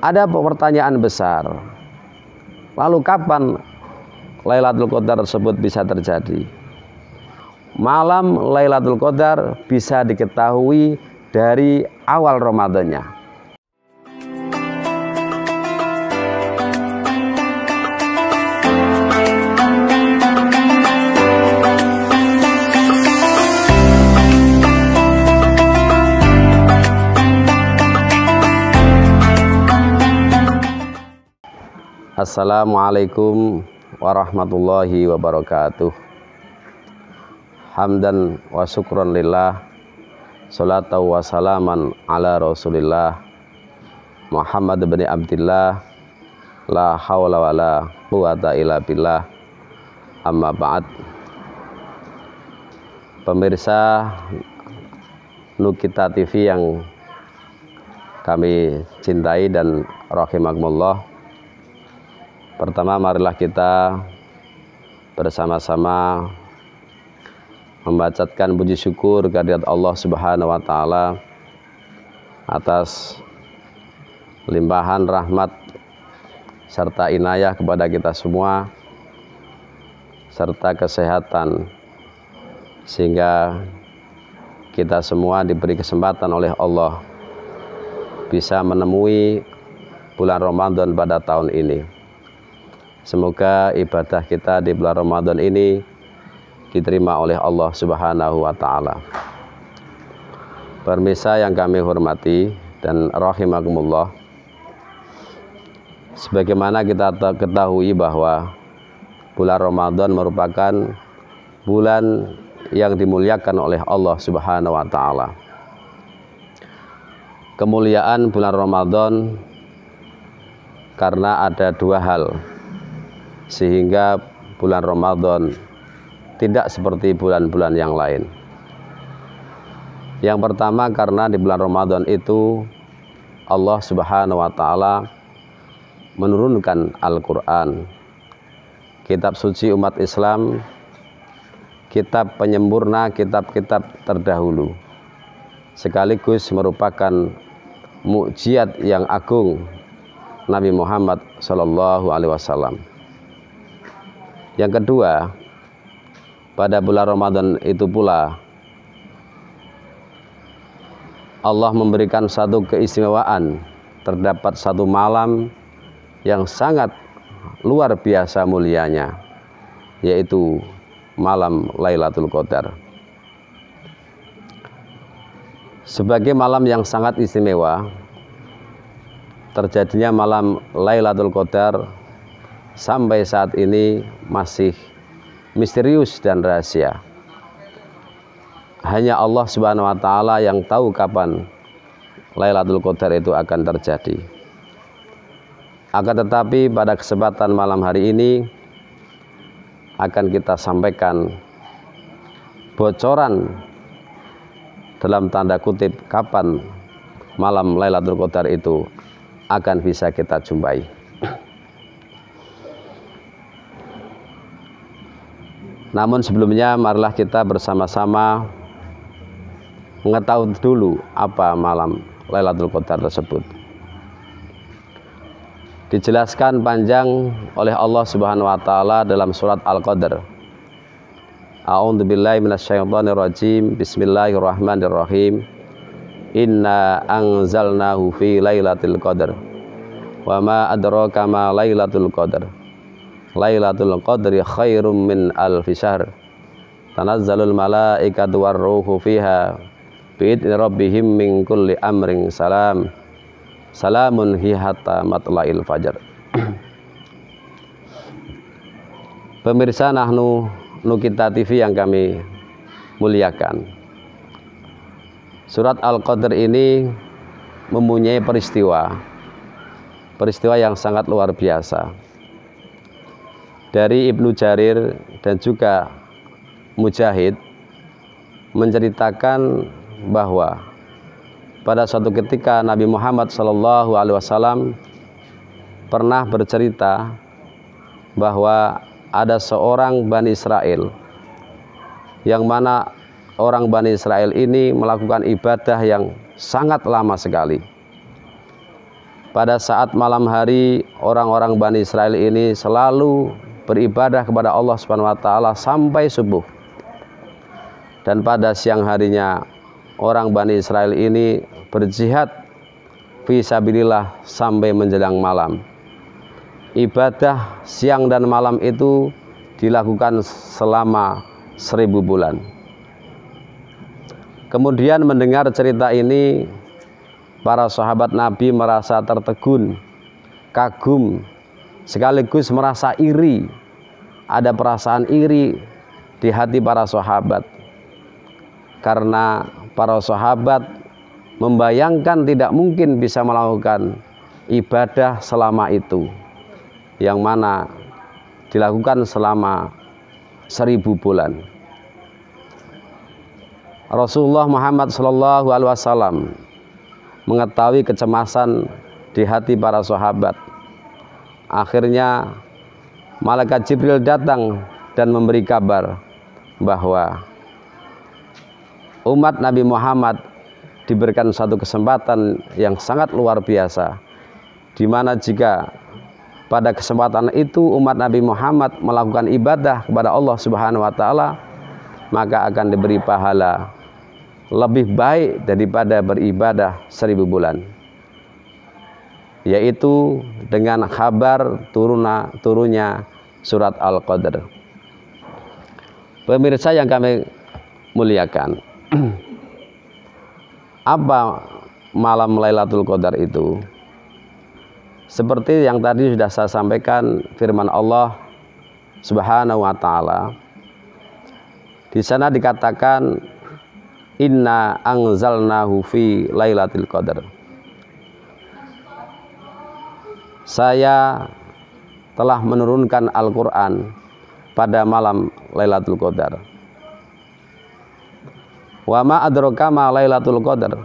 Ada pertanyaan besar, lalu kapan Lailatul Qadar tersebut bisa terjadi? Malam Lailatul Qadar bisa diketahui dari awal Ramadannya. Assalamualaikum warahmatullahi wabarakatuh. Hamdan wa syukran lillah, salatu wa salaman ala rasulillah Muhammad bin Abdillah, la hawla wa la quwata illa billah, amma ba'd. Pemirsa Nukita TV yang kami cintai dan rahimakumullah, pertama, marilah kita bersama-sama membacakan puji syukur kehadirat Allah Subhanahu wa Ta'ala atas limpahan rahmat serta inayah kepada kita semua, serta kesehatan, sehingga kita semua diberi kesempatan oleh Allah bisa menemui bulan Ramadan pada tahun ini. Semoga ibadah kita di bulan Ramadan ini diterima oleh Allah Subhanahu wa Ta'ala. Pemirsa yang kami hormati dan rahimakumullah, sebagaimana kita ketahui bahwa bulan Ramadan merupakan bulan yang dimuliakan oleh Allah Subhanahu wa Ta'ala. Kemuliaan bulan Ramadan karena ada dua hal sehingga bulan Ramadan tidak seperti bulan-bulan yang lain. Yang pertama, karena di bulan Ramadan itu Allah Subhanahu wa Ta'ala menurunkan Al-Quran, kitab suci umat Islam, kitab penyempurna kitab-kitab terdahulu, sekaligus merupakan mukjizat yang agung Nabi Muhammad SAW. Yang kedua, pada bulan Ramadan itu pula Allah memberikan satu keistimewaan. Terdapat satu malam yang sangat luar biasa mulianya, yaitu malam Lailatul Qadar. Sebagai malam yang sangat istimewa, terjadinya malam Lailatul Qadar sampai saat ini masih misterius dan rahasia. Hanya Allah Subhanahu wa Ta'ala yang tahu kapan Lailatul Qadar itu akan terjadi. Akan tetapi pada kesempatan malam hari ini akan kita sampaikan bocoran dalam tanda kutip kapan malam Lailatul Qadar itu akan bisa kita jumpai. Namun sebelumnya marilah kita bersama-sama mengetahui dulu apa malam Lailatul Qadar tersebut. Dijelaskan panjang oleh Allah Subhanahu wa Ta'ala dalam surat Al-Qadr. A'udzubillahi minasyaitonirrajim. Bismillahirrahmanirrahim. Inna anzalnahu fi lailatul qadar. Wa ma adraka ma lailatul qadar. Lailatul Qadri khairum min alfi syahr. Tanazzalul malaikatu warruhu fiha bi'idni rabbihim min kulli amrin salam. Salamun hi hatta matla'il fajar. Pemirsa Nukita TV yang kami muliakan, surat Al-Qadr ini mempunyai peristiwa yang sangat luar biasa. Dari Ibnu Jarir dan juga Mujahid menceritakan bahwa pada suatu ketika Nabi Muhammad SAW pernah bercerita bahwa ada seorang Bani Israel, yang mana orang Bani Israel ini melakukan ibadah yang sangat lama sekali. pada saat malam hari orang-orang Bani Israel ini selalu beribadah kepada Allah Subhanahu wa taala sampai subuh. Dan pada siang harinya orang Bani Israel ini berjihad fi sabilillah sampai menjelang malam. Ibadah siang dan malam itu dilakukan selama 1000 bulan. Kemudian mendengar cerita ini, para sahabat Nabi merasa tertegun, kagum, sekaligus merasa iri. Ada perasaan iri di hati para sahabat, karena para sahabat membayangkan tidak mungkin bisa melakukan ibadah selama itu, yang mana dilakukan selama 1000 bulan. Rasulullah Muhammad SAW mengetahui kecemasan di hati para sahabat. Akhirnya malaikat Jibril datang dan memberi kabar bahwa umat Nabi Muhammad diberikan satu kesempatan yang sangat luar biasa, di mana jika pada kesempatan itu umat Nabi Muhammad melakukan ibadah kepada Allah Subhanahu wa taala, maka akan diberi pahala lebih baik daripada beribadah 1000 bulan, yaitu dengan kabar turunnya surat Al-Qadr. Pemirsa yang kami muliakan, apa malam Lailatul Qadar itu? Seperti yang tadi sudah saya sampaikan, firman Allah Subhanahu wa taala di sana dikatakan, inna anzalnahu fi lailatul qadar. Saya telah menurunkan Al-Quran pada malam Lailatul Qadar. Wa ma adraka ma Lailatul Qadar.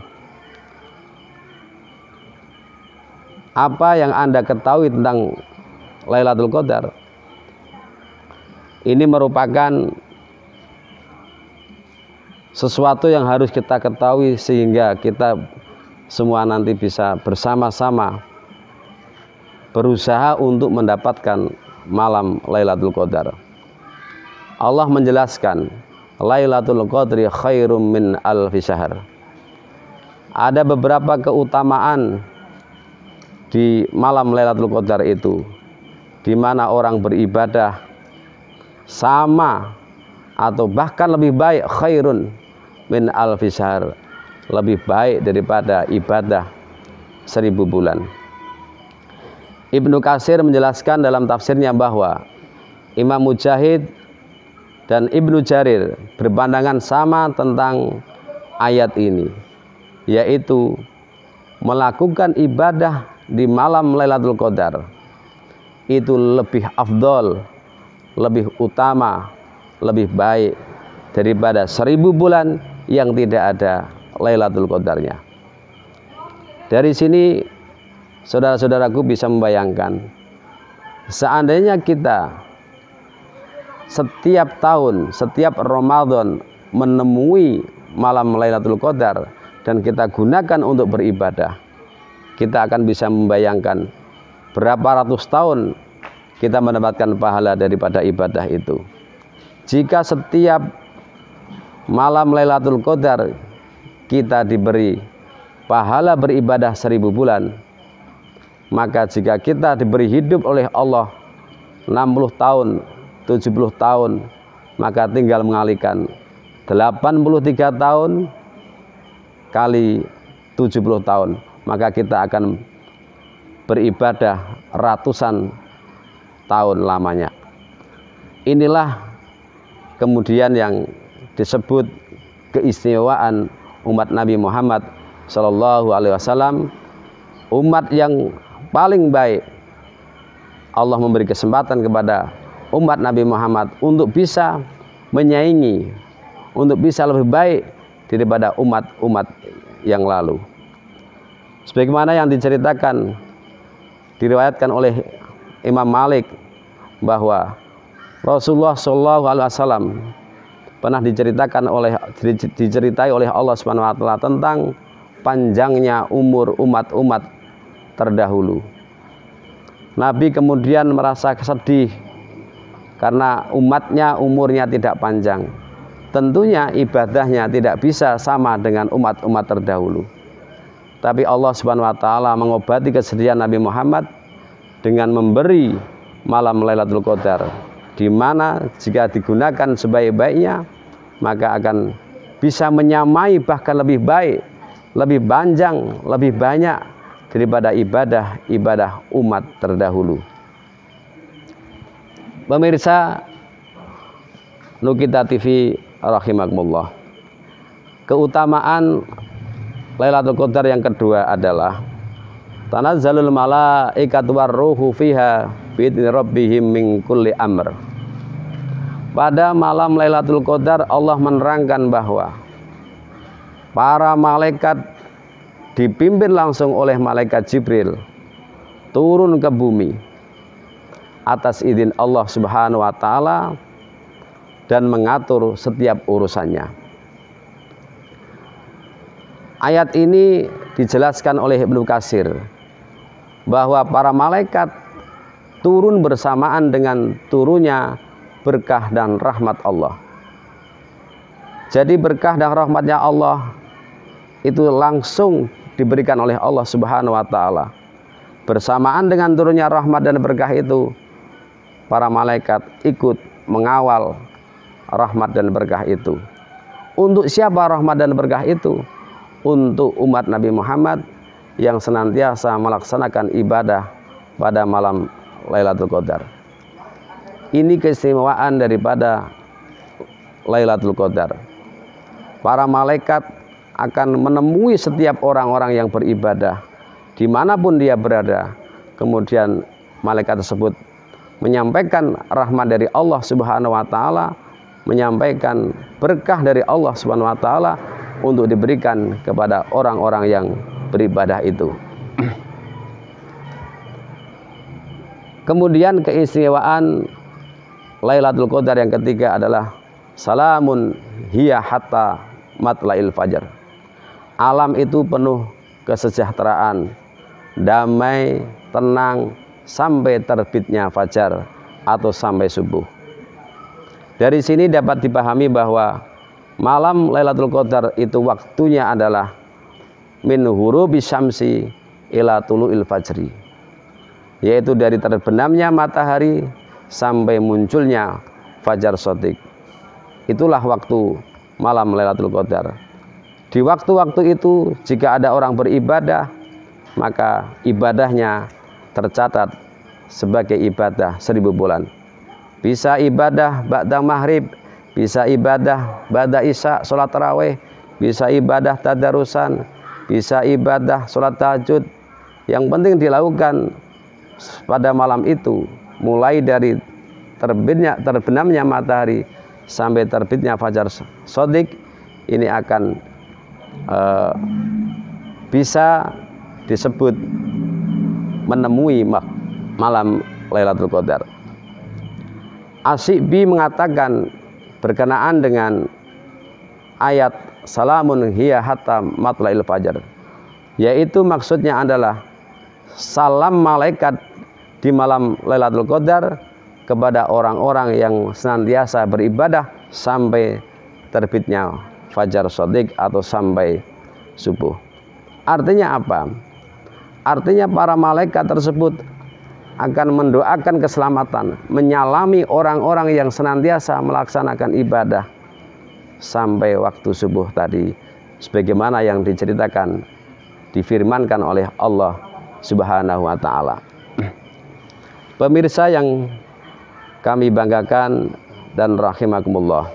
Apa yang Anda ketahui tentang Lailatul Qadar? Ini merupakan sesuatu yang harus kita ketahui sehingga kita semua nanti bisa bersama-sama berusaha untuk mendapatkan malam Lailatul Qadar. Allah menjelaskan, Lailatul Qadri khairum min alfi syahr. Ada beberapa keutamaan di malam Lailatul Qadar itu, di mana orang beribadah sama atau bahkan lebih baik, khairun min alfi syahr, lebih baik daripada ibadah 1000 bulan. Ibnu Katsir menjelaskan dalam tafsirnya bahwa Imam Mujahid dan Ibnu Jarir berpandangan sama tentang ayat ini, yaitu melakukan ibadah di malam Lailatul Qadar itu lebih afdol, lebih utama, lebih baik daripada 1000 bulan yang tidak ada Lailatul Qadarnya. Dari sini saudara-saudaraku bisa membayangkan, seandainya kita setiap tahun, setiap Ramadan menemui malam Lailatul Qadar dan kita gunakan untuk beribadah, kita akan bisa membayangkan berapa ratus tahun kita mendapatkan pahala daripada ibadah itu. Jika setiap malam Lailatul Qadar kita diberi pahala beribadah 1000 bulan, maka jika kita diberi hidup oleh Allah 60 tahun, 70 tahun, maka tinggal mengalihkan 83 tahun kali 70 tahun, maka kita akan beribadah ratusan tahun lamanya. Inilah kemudian yang disebut keistimewaan umat Nabi Muhammad Shallallahu Alaihi Wasallam, umat yang paling baik. Allah memberi kesempatan kepada umat Nabi Muhammad untuk bisa menyaingi, untuk bisa lebih baik daripada umat-umat yang lalu. Sebagaimana yang diriwayatkan oleh Imam Malik bahwa Rasulullah SAW pernah diceritai oleh Allah Subhanahu wa taala tentang panjangnya umur umat-umat terdahulu. Nabi kemudian merasa sedih karena umatnya umurnya tidak panjang. Tentunya ibadahnya tidak bisa sama dengan umat-umat terdahulu. Tapi Allah Subhanahu wa taala mengobati kesedihan Nabi Muhammad dengan memberi malam Lailatul Qadar, di mana jika digunakan sebaik-baiknya maka akan bisa menyamai, bahkan lebih baik, lebih panjang, lebih banyak daripada ibadah umat terdahulu. Pemirsa Nukita TV rahimakumullah, keutamaan Lailatul Qadar yang kedua adalah tanazzalul malaikatu warruhu fiha bi'idzni rabbihim min kulli amr. Pada malam Lailatul Qadar Allah menerangkan bahwa para malaikat dipimpin langsung oleh malaikat Jibril turun ke bumi atas izin Allah Subhanahu wa taala dan mengatur setiap urusannya. Ayat ini dijelaskan oleh Ibnu Katsir bahwa para malaikat turun bersamaan dengan turunnya berkah dan rahmat Allah. Jadi berkah dan rahmatnya Allah itu langsung diberikan oleh Allah Subhanahu wa taala. Bersamaan dengan turunnya rahmat dan berkah itu, para malaikat ikut mengawal rahmat dan berkah itu. Untuk siapa rahmat dan berkah itu? Untuk umat Nabi Muhammad yang senantiasa melaksanakan ibadah pada malam Lailatul Qadar. Ini keistimewaan daripada Lailatul Qadar. Para malaikat akan menemui setiap orang-orang yang beribadah dimanapun dia berada. Kemudian malaikat tersebut menyampaikan rahmat dari Allah Subhanahu wa taala, menyampaikan berkah dari Allah Subhanahu wa taala untuk diberikan kepada orang-orang yang beribadah itu. Kemudian keistimewaan Lailatul Qadar yang ketiga adalah salamun hiya hatta matla'il fajar. Alam itu penuh kesejahteraan, damai, tenang sampai terbitnya fajar atau sampai subuh. Dari sini dapat dipahami bahwa malam Lailatul Qadar itu waktunya adalah min hurubi syamsi ila tulu'il fajri, yaitu dari terbenamnya matahari sampai munculnya fajar shadiq. Itulah waktu malam Lailatul Qadar. Di waktu-waktu itu jika ada orang beribadah, maka ibadahnya tercatat sebagai ibadah 1000 bulan. Bisa ibadah ba'da maghrib, bisa ibadah ba'da isya, sholat tarawih, bisa ibadah tadarusan, bisa ibadah sholat tahajud. Yang penting dilakukan pada malam itu, mulai dari terbenamnya matahari sampai terbitnya fajar shadiq. Ini akan bisa disebut menemui malam Lailatul Qadar. Asy-Syi'bi mengatakan berkenaan dengan ayat salamun hiya hatta matla'il fajar, yaitu maksudnya adalah salam malaikat di malam Lailatul Qadar kepada orang-orang yang senantiasa beribadah sampai terbitnya fajar shadiq atau sampai subuh. Artinya apa? Artinya para malaikat tersebut akan mendoakan keselamatan, menyalami orang-orang yang senantiasa melaksanakan ibadah sampai waktu subuh tadi, sebagaimana yang diceritakan, difirmankan oleh Allah Subhanahu wa taala. Pemirsa yang kami banggakan dan rahimakumullah,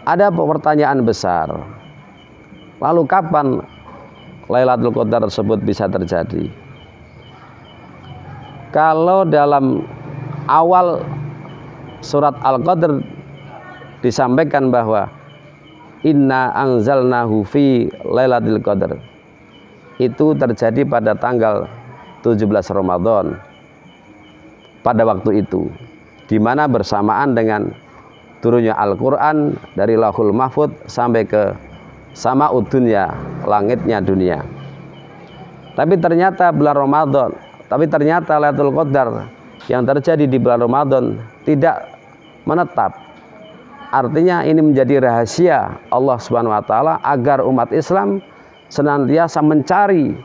ada pertanyaan besar. Lalu kapan Lailatul Qadar tersebut bisa terjadi? Kalau dalam awal surat Al-Qadr disampaikan bahwa inna anzalnahu fi Lailatul Qadar, itu terjadi pada tanggal 17 Ramadan pada waktu itu, di mana bersamaan dengan turunnya Al-Quran dari Lauhul Mahfud sampai ke Sama'ud Dunya, langitnya dunia. Tapi ternyata Lailatul Qadar yang terjadi di bulan Ramadan tidak menetap. Artinya ini menjadi rahasia Allah Subhanahu wa taala agar umat Islam senantiasa mencari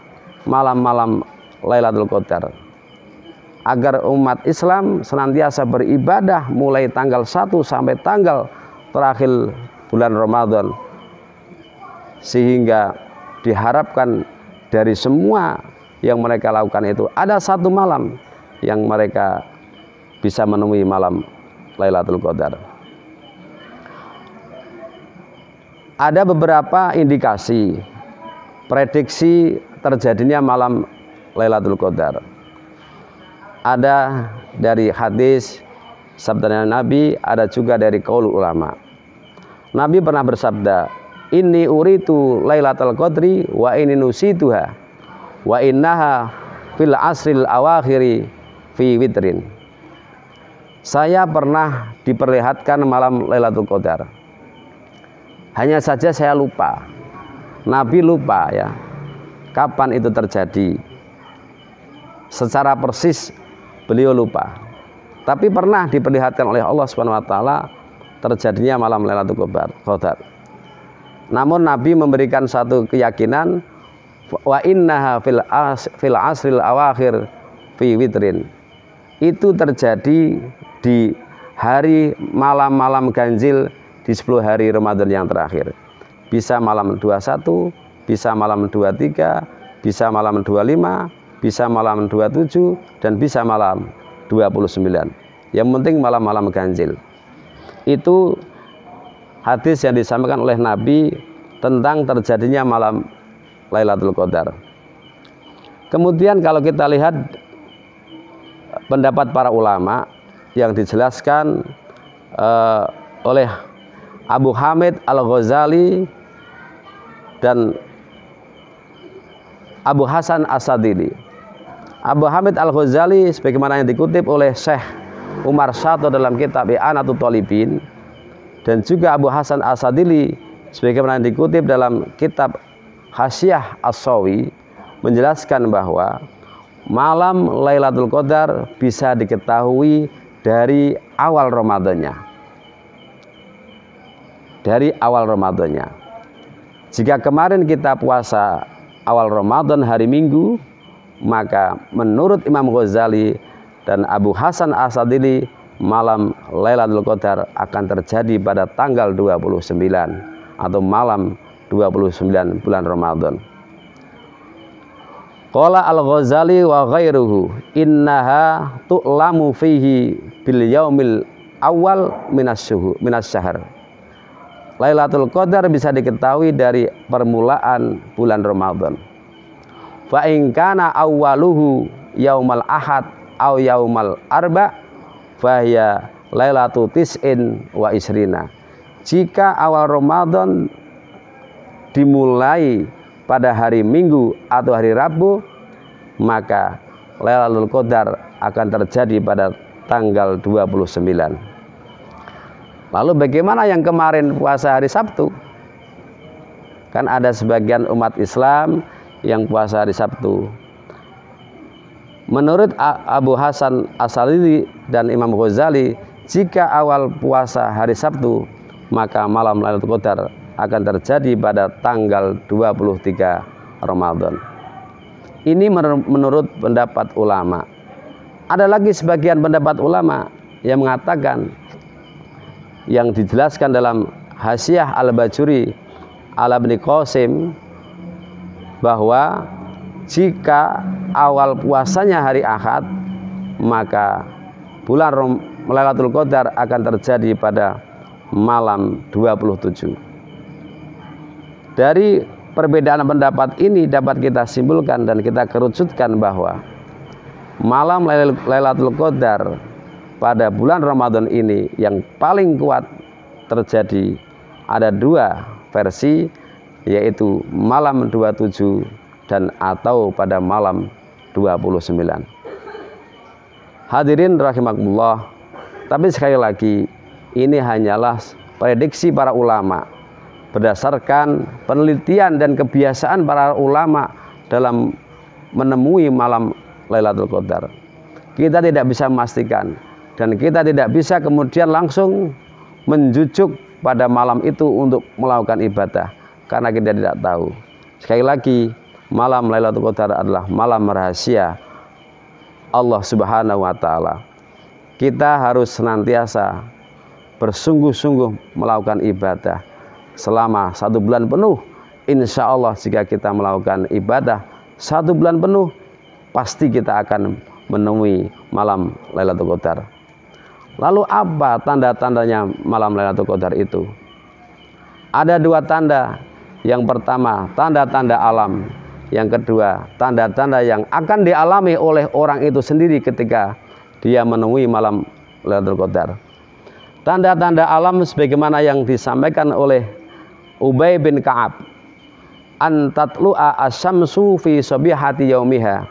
malam-malam Lailatul Qadar. Agar umat Islam senantiasa beribadah mulai tanggal 1 sampai tanggal terakhir bulan Ramadan. Sehingga diharapkan dari semua yang mereka lakukan itu ada satu malam yang mereka bisa menemui malam Lailatul Qadar. Ada beberapa indikasi prediksi terjadinya malam Lailatul Qadar. Ada dari hadis sabda Nabi, ada juga dari qaul ulama. Nabi pernah bersabda, "Inni uritu Lailatul Qadri wa inni nusituha wa innaha fil asril awakhiri fi witrin." Saya pernah diperlihatkan malam Lailatul Qadar. Hanya saja saya lupa. Nabi lupa ya. Kapan itu terjadi? Secara persis beliau lupa. Tapi pernah diperlihatkan oleh Allah Subhanahu wa taala terjadinya malam Lailatul Qadar. Namun Nabi memberikan satu keyakinan, wa innaha fil asril awakhir fi witrin. Itu terjadi di hari malam-malam ganjil di 10 hari Ramadan yang terakhir. Bisa malam 21, bisa malam 23, bisa malam 25, bisa malam 27, dan bisa malam 29. Yang penting malam-malam ganjil. Itu hadis yang disampaikan oleh Nabi tentang terjadinya malam Lailatul Qadar. Kemudian kalau kita lihat pendapat para ulama yang dijelaskan oleh Abu Hamid Al-Ghazali dan Abu Hasan As-Sadili. Abu Hamid Al-Ghazali sebagaimana yang dikutip oleh Syekh Umar Syato dalam kitab I'anatul Talibin, dan juga Abu Hasan As-Sadili sebagaimana yang dikutip dalam kitab Hasyiah As-Sawi, menjelaskan bahwa malam Lailatul Qadar bisa diketahui dari awal Ramadannya. Dari awal Ramadannya. Jika kemarin kita puasa awal Ramadan hari Minggu, maka menurut Imam Ghazali dan Abu Hasan As-Sadili, malam Lailatul Qadar akan terjadi pada tanggal 29 atau malam 29 bulan Ramadan. Qala Al-Ghazali wa ghairuhu innaha tu'lamu fihi bil yaumil awal minas syahr. Lailatul Qadar bisa diketahui dari permulaan bulan Ramadan. Fa in kana awwaluhu yaumal ahad aw yaumal arba fa hiya lailatu tis'in wa isrina. Jika awal Ramadan dimulai pada hari Minggu atau hari Rabu, maka Lailatul Qadar akan terjadi pada tanggal 29. Lalu bagaimana yang kemarin puasa hari Sabtu? Kan ada sebagian umat Islam yang puasa hari Sabtu. Menurut Abu Hasan As-Sadili dan Imam Ghazali, jika awal puasa hari Sabtu, maka malam Lailatul Qadar akan terjadi pada tanggal 23 Ramadan. Ini menurut pendapat ulama. Ada lagi sebagian pendapat ulama yang mengatakan, yang dijelaskan dalam Hasyiah Al-Bajuri ala Ibnu Qasim, bahwa jika awal puasanya hari Ahad, maka bulan Lailatul Qadar akan terjadi pada malam 27. Dari perbedaan pendapat ini dapat kita simpulkan dan kita kerucutkan bahwa malam Lailatul Qadar pada bulan Ramadan ini yang paling kuat terjadi, ada dua versi, yaitu malam 27 dan atau pada malam 29. Hadirin rahimakumullah, tapi sekali lagi ini hanyalah prediksi para ulama berdasarkan penelitian dan kebiasaan para ulama dalam menemui malam Lailatul Qadar. Kita tidak bisa memastikan, dan kita tidak bisa kemudian langsung menjujuk pada malam itu untuk melakukan ibadah, karena kita tidak tahu. Sekali lagi, malam Lailatul Qadar adalah malam rahasia Allah Subhanahu wa Ta'ala. Kita harus senantiasa bersungguh-sungguh melakukan ibadah selama 1 bulan penuh. Insya Allah jika kita melakukan ibadah 1 bulan penuh, pasti kita akan menemui malam Lailatul Qadar. Lalu apa tanda-tandanya malam Lailatul Qadar itu? Ada 2 tanda. Yang pertama, tanda-tanda alam. Yang kedua, tanda-tanda yang akan dialami oleh orang itu sendiri ketika dia menemui malam Lailatul Qadar. Tanda-tanda alam sebagaimana yang disampaikan oleh Ubay bin Ka'ab. An tatlu'a asyamsu fi sabihati yaumiha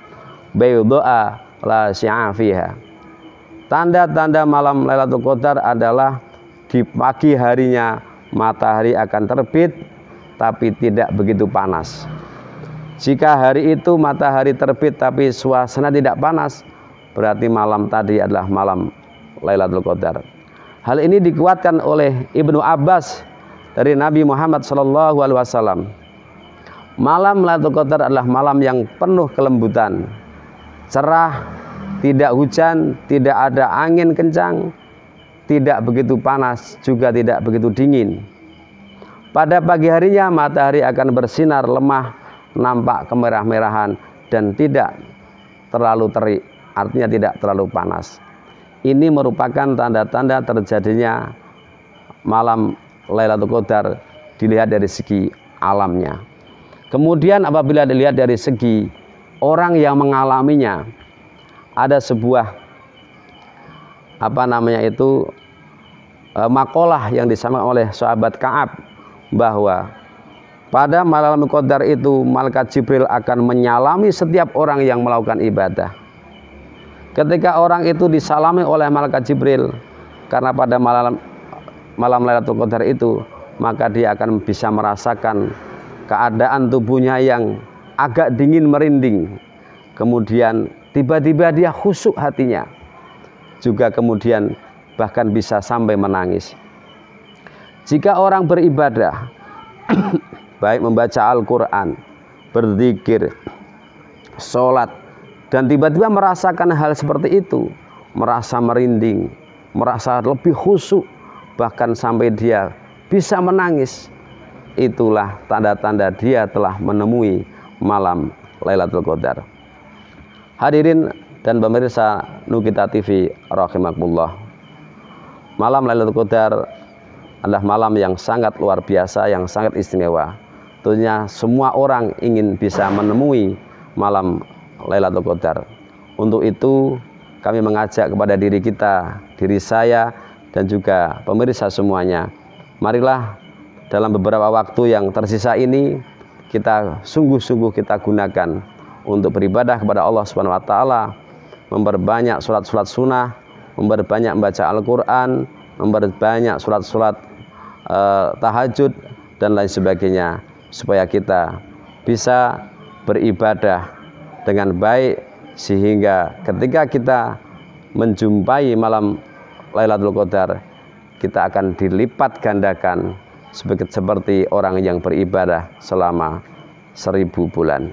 bayda'a la syi'a fiha. Tanda-tanda malam Lailatul Qadar adalah di pagi harinya matahari akan terbit tapi tidak begitu panas. Jika hari itu matahari terbit tapi suasana tidak panas, berarti malam tadi adalah malam Lailatul Qadar. Hal ini dikuatkan oleh Ibnu Abbas dari Nabi Muhammad SAW. Malam Lailatul Qadar adalah malam yang penuh kelembutan, cerah, tidak hujan, tidak ada angin kencang, tidak begitu panas, juga tidak begitu dingin. Pada pagi harinya matahari akan bersinar lemah, nampak kemerah-merahan, dan tidak terlalu terik, artinya tidak terlalu panas. Ini merupakan tanda-tanda terjadinya malam Lailatul Qadar dilihat dari segi alamnya. Kemudian apabila dilihat dari segi orang yang mengalaminya, ada sebuah makalah yang disampaikan oleh sahabat Ka'ab, bahwa pada malam Qadar itu malaikat Jibril akan menyalami setiap orang yang melakukan ibadah. Ketika orang itu disalami oleh malaikat Jibril, karena pada malam Lailatul Qadar itu, maka dia akan bisa merasakan keadaan tubuhnya yang agak dingin merinding. Kemudian tiba-tiba dia khusyuk hatinya. Juga kemudian bahkan bisa sampai menangis. Jika orang beribadah, baik membaca Al-Quran, berzikir, sholat, dan tiba-tiba merasakan hal seperti itu, merasa merinding, merasa lebih khusyuk, bahkan sampai dia bisa menangis, itulah tanda-tanda dia telah menemui malam Lailatul Qadar. Hadirin dan pemirsa Nukita TV rahimakumullah, malam Lailatul Qadar adalah malam yang sangat luar biasa, yang sangat istimewa. Tentunya semua orang ingin bisa menemui malam Lailatul Qadar. Untuk itu kami mengajak kepada diri kita, diri saya, dan juga pemirsa semuanya, marilah dalam beberapa waktu yang tersisa ini kita sungguh-sungguh kita gunakan untuk beribadah kepada Allah Subhanahu wa Ta'ala, memperbanyak surat-surat sunnah, memperbanyak membaca Al-Quran, memperbanyak surat-surat tahajud dan lain sebagainya, supaya kita bisa beribadah dengan baik, sehingga ketika kita menjumpai malam Lailatul Qadar, kita akan dilipat gandakan seperti orang yang beribadah selama 1000 bulan.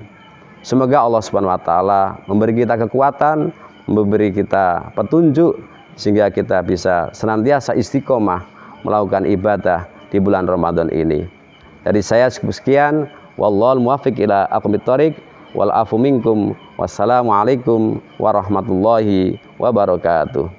Semoga Allah Subhanahu wa Ta'ala memberi kita kekuatan, memberi kita petunjuk, sehingga kita bisa senantiasa istiqomah melakukan ibadah di bulan Ramadan ini. Dari saya sekian, wallahul muwaffiq ila aqwamit thoriq, wal afu minkum, wassalamualaikum warahmatullahi wabarakatuh.